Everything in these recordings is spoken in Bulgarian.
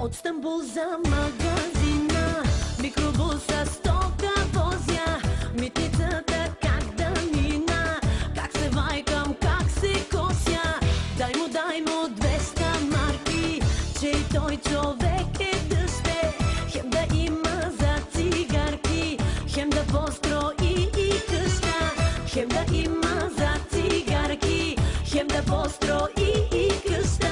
От Стамбул за магазина, микробуса стока возя, митницата как да мина, как се вайкам, как се кося. Дай му 200 марки, че и той човек е дъще. Хем да има за цигарки, хем да построи и къща. Хем да има за цигарки, хем да построи и къща.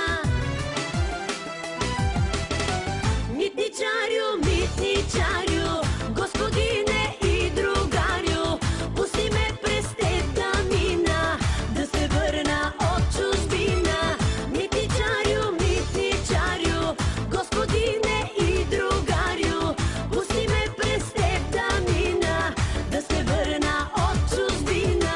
Митничарю, митничарю, господине и другарю, пусти ме през теб да мина, да се върна от чужбина. Митничарю, митничарю, господине и другарю, пусти ме през теб да мина, да се върна от чужбина.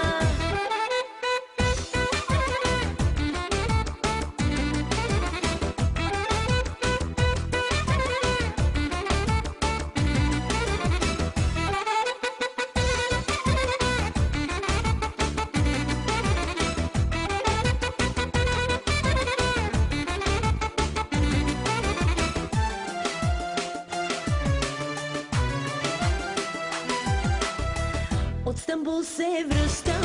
От Стамбул се връща